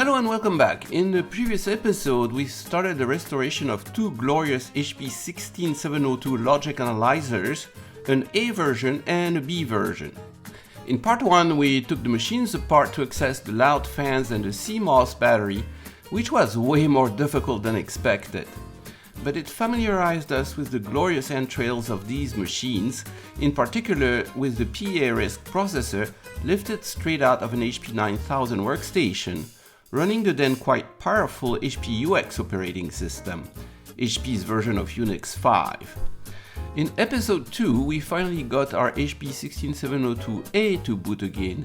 Hello and welcome back. In the previous episode we started the restoration of two glorious HP 16702 logic analyzers, an A version and a B version. In part 1 we took the machines apart to access the loud fans and the CMOS battery, which was way more difficult than expected. But it familiarized us with the glorious entrails of these machines, in particular with the PA-RISC processor lifted straight out of an HP 9000 workstation, running the then quite powerful HP UX operating system, HP's version of Unix 5. In episode 2 we finally got our HP 16702A to boot again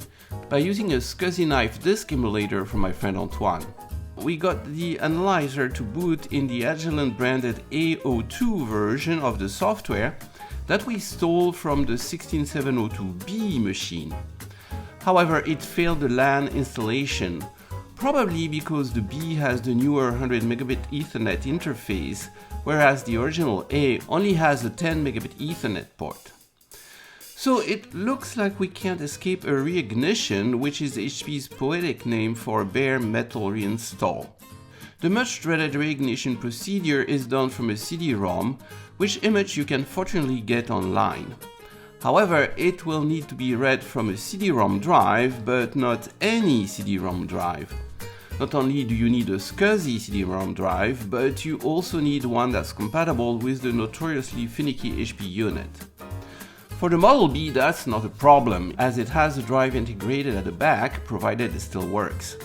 by using a SCSIknife disk emulator from my friend Antoine. We got the analyzer to boot in the Agilent branded A02 version of the software that we stole from the 16702B machine. However, it failed the LAN installation, probably because the B has the newer 100 megabit Ethernet interface, whereas the original A only has a 10 megabit Ethernet port. So it looks like we can't escape a reignition, which is HP's poetic name for bare metal reinstall. The much dreaded reignition procedure is done from a CD-ROM, which image you can fortunately get online. However, it will need to be read from a CD-ROM drive, but not any CD-ROM drive. Not only do you need a SCSI CD-ROM drive, but you also need one that's compatible with the notoriously finicky HP unit. For the Model B, that's not a problem, as it has a drive integrated at the back, provided it still works.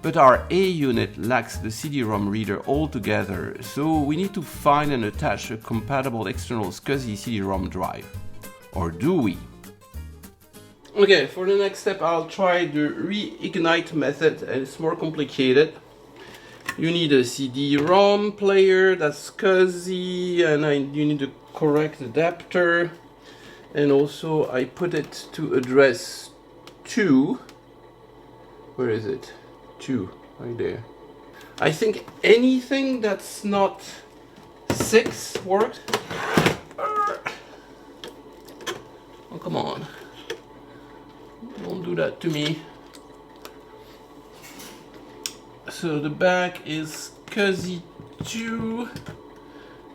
But our A unit lacks the CD-ROM reader altogether, so we need to find and attach a compatible external SCSI CD-ROM drive. Or do we? Okay, for the next step I'll try the reignite method, and it's more complicated. You need a CD-ROM player, that's SCSI, and you need a correct adapter. And also I put it to address 2. Where is it? 2, right there. I think anything that's not 6 works. Oh, come on. Don't do that to me. So the back is SCSI 2,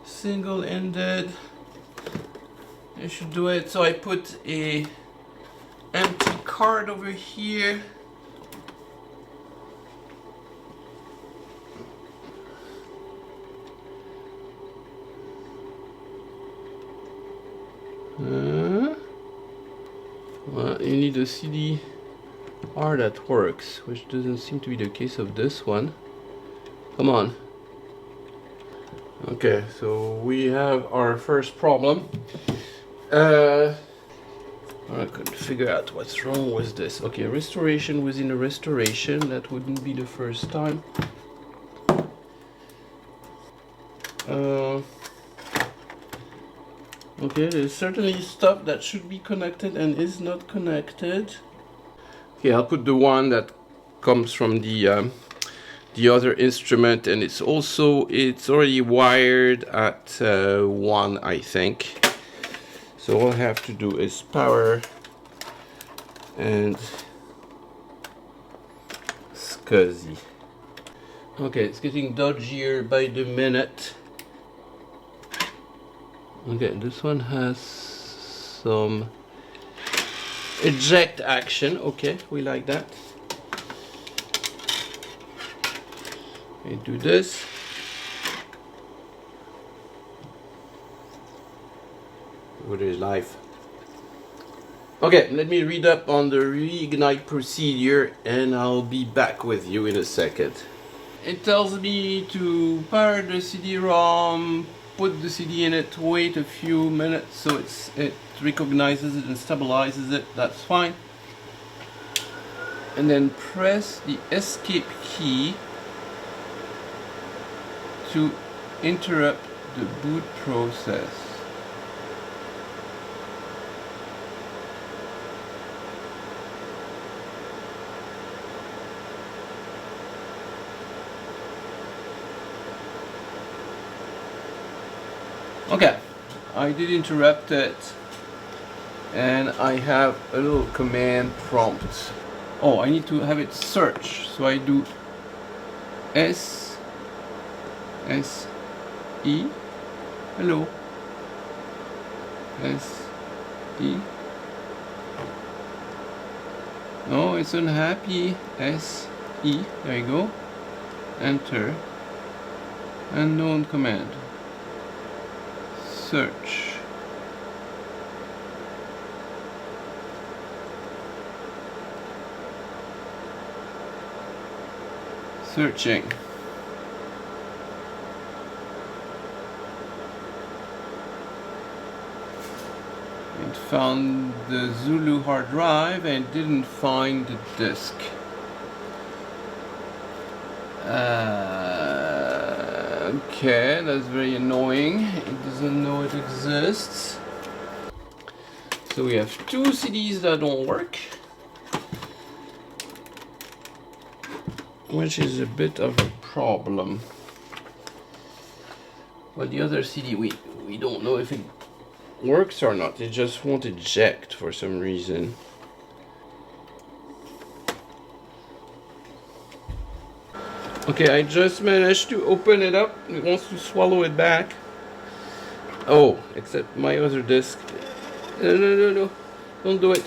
single-ended. I should do it. So I put a empty card over here. Well, you need a CD-R that works, which doesn't seem to be the case of this one. Come on. Okay, so we have our first problem. I couldn't figure out what's wrong with this. Okay, restoration within a restoration. That wouldn't be the first time. Okay, there's certainly stuff that should be connected and is not connected. Okay, I'll put the one that comes from the other instrument, and it's already wired at 1, I think. So all I have to do is power and SCSI. Okay, it's getting dodgier by the minute. Okay, this one has some eject action. Okay, we like that. I do this. What is life? Okay, let me read up on the reignite procedure and I'll be back with you in a second. It tells me to power the CD-ROM, put the CD in it, wait a few minutes so it recognizes it and stabilizes it. That's fine. And then press the escape key to interrupt the boot process. Okay, I did interrupt it, and I have a little command prompt. Oh, I need to have it search, so I do S S E. Hello. S E. Oh, it's unhappy. S E. There you go. Enter. Unknown command. Search. Searching. It found the Zulu hard drive and didn't find the disk. Okay, that's very annoying. It doesn't know it exists. So we have two CDs that don't work, which is a bit of a problem. Well, the other CD, we don't know if it works or not. It just won't eject for some reason. Okay, I just managed to open it up. It wants to swallow it back. Oh, except my other disk. No. Don't do it.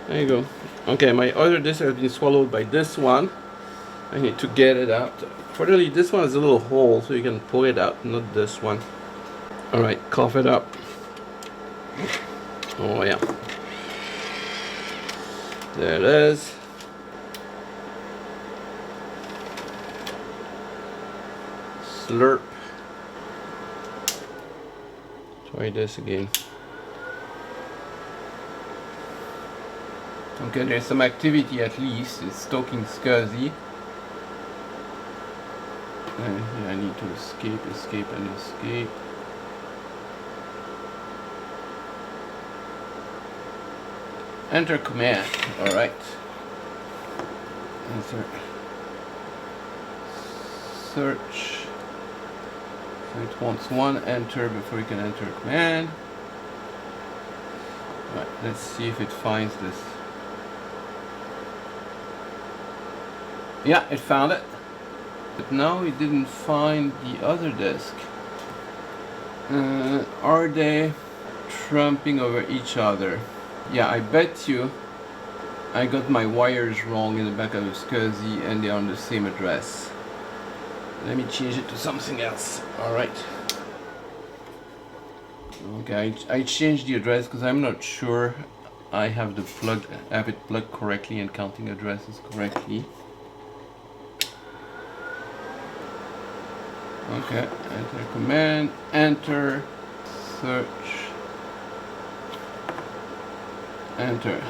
There you go. Okay, my other disk has been swallowed by this one. I need to get it out. Fortunately, this one has a little hole, so you can pull it out, not this one. Alright, cough it up. Oh yeah. There it is. Slurp. Try this again. Okay, there's some activity at least. It's stoking SCSI. And here I need to escape, and escape. Enter command. Alright. Enter. Search. So it wants one enter before you can enter a command. Right, let's see if it finds this. Yeah, it found it. But now it didn't find the other disk. Are they trumping over each other? Yeah, I bet you I got my wires wrong in the back of the SCSI and they're on the same address. Let me change it to something else. Alright. Okay, I changed the address because I'm not sure I have it plugged correctly and counting addresses correctly. Okay, enter command, enter, search, enter.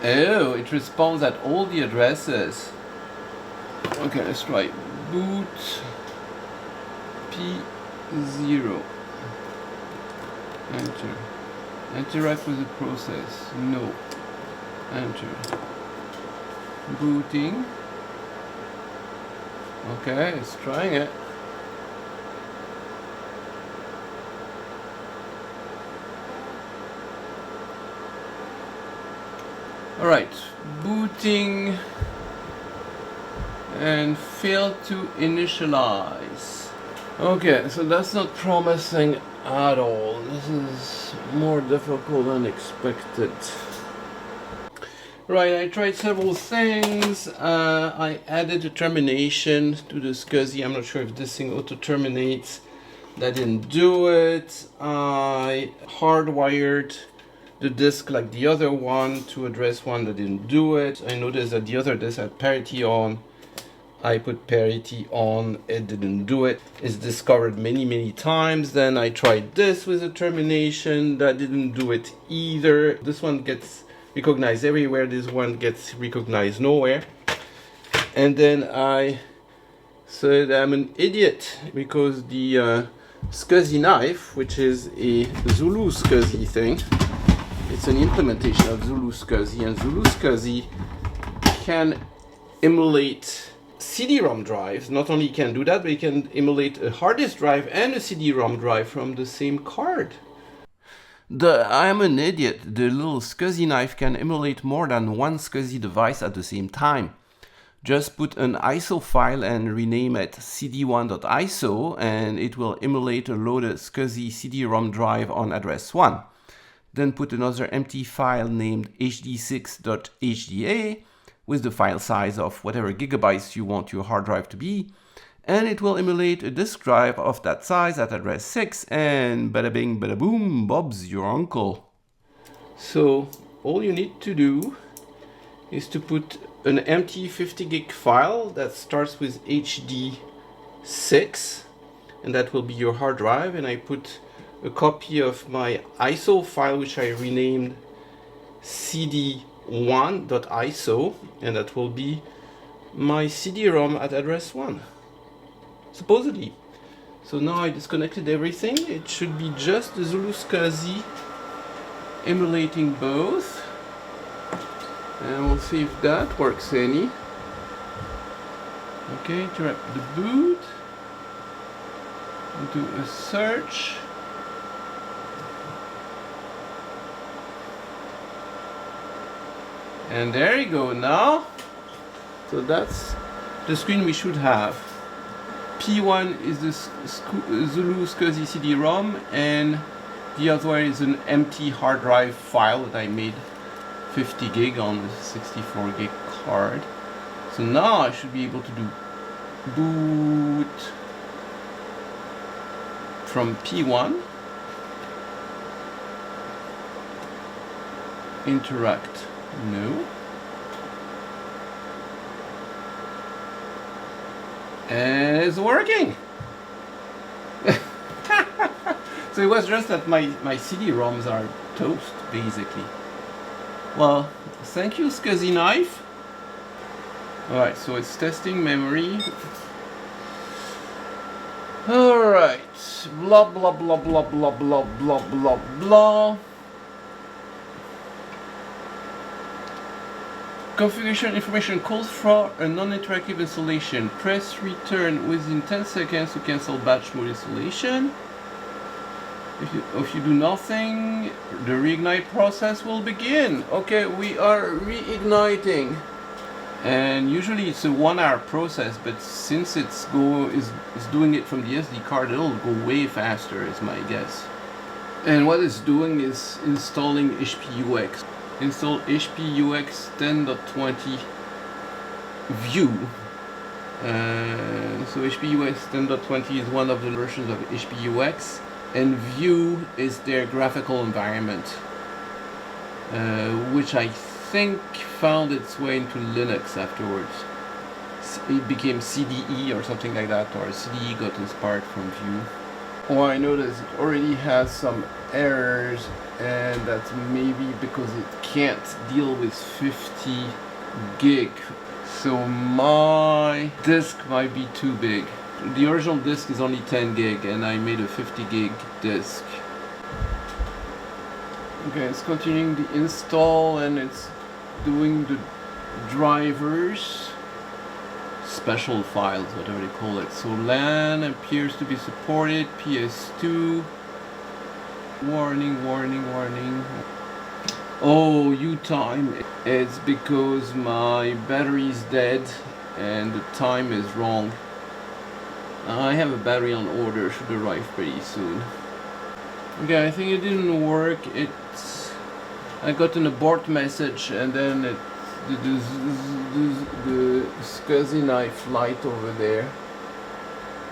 Oh, it responds at all the addresses. Okay, let's try boot P0. Enter. Interact with the process. No. Enter. Booting. Okay, it's trying it. Alright, booting and failed to initialize. Okay, so that's not promising at all. This is more difficult than expected. Right, I tried several things. I added a termination to the SCSI. I'm not sure if this thing auto-terminates. That didn't do it. I hardwired the disk like the other one to address one that didn't do it. I noticed that the other disk had parity on. I put parity on, it didn't do it. It's discovered many times. Then I tried this with a termination, that didn't do it either. This one gets recognized everywhere, this one gets recognized nowhere. And then I said I'm an idiot because the SCSIknife, which is a Zulu SCSI thing, it's an implementation of Zulu SCSI, and Zulu SCSI can emulate CD-ROM drives. Not only can do that, but it can emulate a hard disk drive and a CD-ROM drive from the same card. I am an idiot. The little SCSIknife can emulate more than one SCSI device at the same time. Just put an ISO file and rename it cd1.iso and it will emulate a loaded SCSI CD-ROM drive on address 1. Then put another empty file named hd6.hda with the file size of whatever gigabytes you want your hard drive to be, and it will emulate a disk drive of that size at address 6, and bada bing bada boom, Bob's your uncle. So all you need to do is to put an empty 50 gig file that starts with hd6, and that will be your hard drive, and I put a copy of my ISO file which I renamed cd1.iso, and that will be my CD-ROM at address 1, supposedly. So now I disconnected everything. It should be just the Zulu SCSI emulating both, and we'll see if that works any. Okay, interrupt the boot, do a search. And there you go now. So that's the screen we should have. P1 is the Zulu SCSI CD-ROM, and the other one is an empty hard drive file that I made 50 gig on the 64 gig card. So now I should be able to do boot from P1, interact. No. And it's working. So it was just that my CD-ROMs are toast, basically. Well, thank you, SCSIknife. Alright, so it's testing memory. Alright, blah blah blah blah blah blah blah blah blah. Configuration information calls for a non-interactive installation. Press return within 10 seconds to cancel batch mode installation. If you do nothing, the reignite process will begin. Okay, we are reigniting. And usually it's a 1 hour process, but since it's doing it from the SD card, it'll go way faster is my guess. And what it's doing is installing HPUX. Install HPUX 10.20 View. So HPUX 10.20 is one of the versions of HPUX, and View is their graphical environment, which I think found its way into Linux afterwards. It became CDE or something like that, or CDE got inspired from View. Or I noticed it already has some errors, and that's maybe because it can't deal with 50 gig. So my disk might be too big. The original disk is only 10 gig and I made a 50 gig disk. Okay, it's continuing the install and it's doing the drivers, special files, whatever they call it. So LAN appears to be supported, PS2. Warning, warning, warning. Oh, U-time. It's because my battery is dead and the time is wrong. I have a battery on order, should arrive pretty soon. Okay, I think it didn't work. I got an abort message, and then the SCSIknife light over there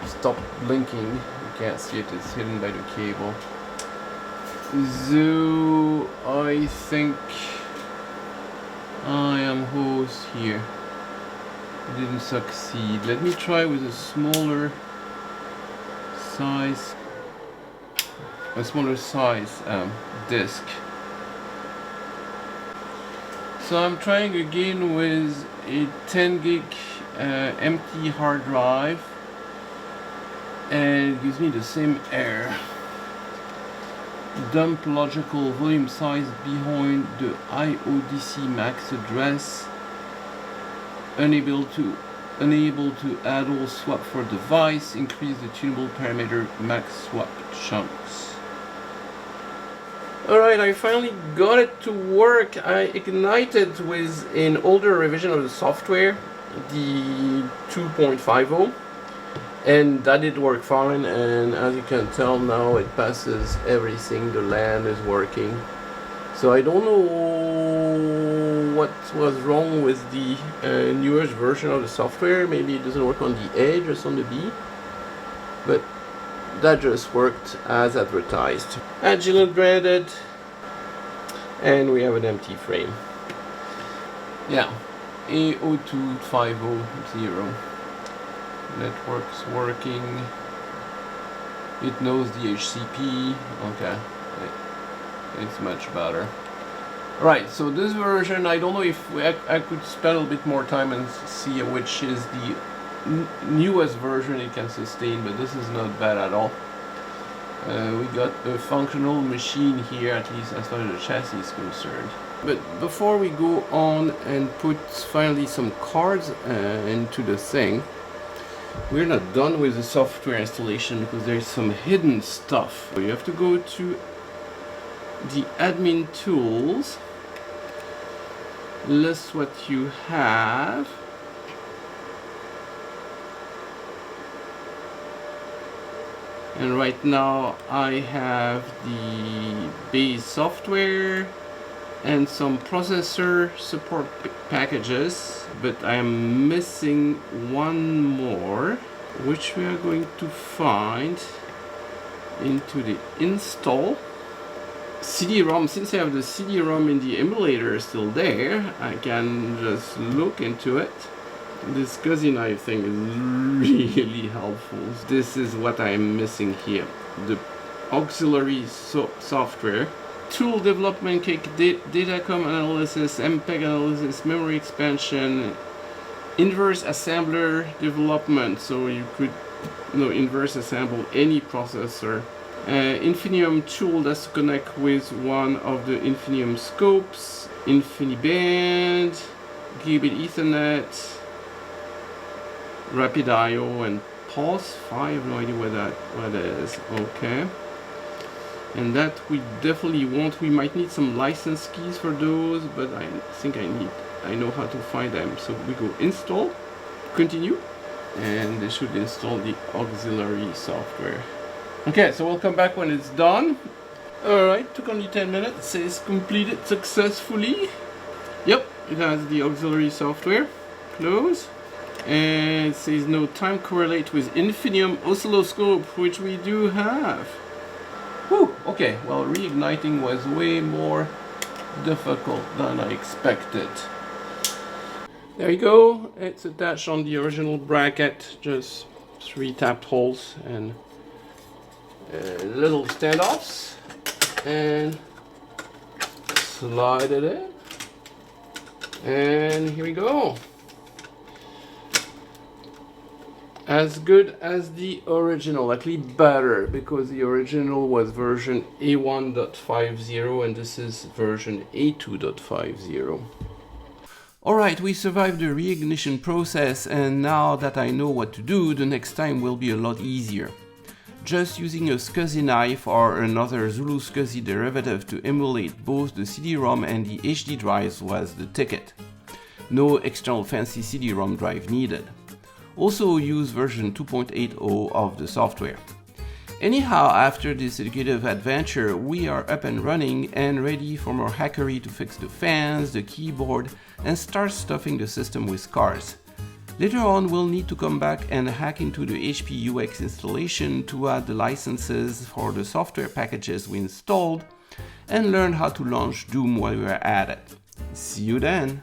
stopped blinking. You can't see it, it's hidden by the cable. So I think I am host here. It didn't succeed. Let me try with a smaller size disk. So I'm trying again with a 10 gig empty hard drive, and it gives me the same error. Dump logical volume size behind the IODC max address. Unable to add or swap for device. Increase the tunable parameter max swap chunks. Alright, I finally got it to work. I ignited with an older revision of the software, the 2.50, and that did work fine, and as you can tell now it passes everything, the LAN is working. So I don't know what was wrong with the newest version of the software. Maybe it doesn't work on the edge or on the B, but that just worked as advertised. Agilent branded, and we have an empty frame. Yeah, A02500. Network's working. It knows the HCP. Okay, it's much better. Right, so this version, I don't know if I could spend a little bit more time and see which is the newest version it can sustain, but this is not bad at all. We got a functional machine here, at least as far as the chassis is concerned. But before we go on and put finally some cards into the thing, we're not done with the software installation because there's some hidden stuff. So you have to go to the admin tools, list what you have, and right now I have the base software and some processor support packages, but I am missing one more, which we are going to find into the install. CD-ROM, since I have the CD-ROM in the emulator still there, I can just look into it. This SCSIknife thing is really helpful. This is what I'm missing here. The auxiliary software, tool development kit, datacom analysis, MPEG analysis, memory expansion, inverse assembler development, so you could inverse assemble any processor. Infinium tool that's to connect with one of the Infinium scopes, InfiniBand, Gigabit Ethernet, Rapid I/O, and Pulse 5. I have no idea what that is. Okay, and that we definitely want. We might need some license keys for those, but I think I know how to find them. So we go install, continue, and this should install the auxiliary software. Okay, so we'll come back when it's done. Alright, took only 10 minutes. It says completed successfully. Yep, it has the auxiliary software. Close. And it says no time correlate with Infinium oscilloscope, which we do have. Whew, okay, well, reigniting was way more difficult than I expected. There you go, it's attached on the original bracket, just 3 tapped holes and little standoffs, and slide it in, and here we go. As good as the original, actually better, because the original was version A1.50 and this is version A2.50. Alright, we survived the reignition process, and now that I know what to do, the next time will be a lot easier. Just using a SCSIknife or another Zulu SCSI derivative to emulate both the CD-ROM and the HD drives was the ticket. No external fancy CD-ROM drive needed. Also use version 2.80 of the software. Anyhow, after this educative adventure, we are up and running and ready for more hackery to fix the fans, the keyboard, and start stuffing the system with cards. Later on, we'll need to come back and hack into the HP UX installation to add the licenses for the software packages we installed, and learn how to launch Doom while we're at it. See you then!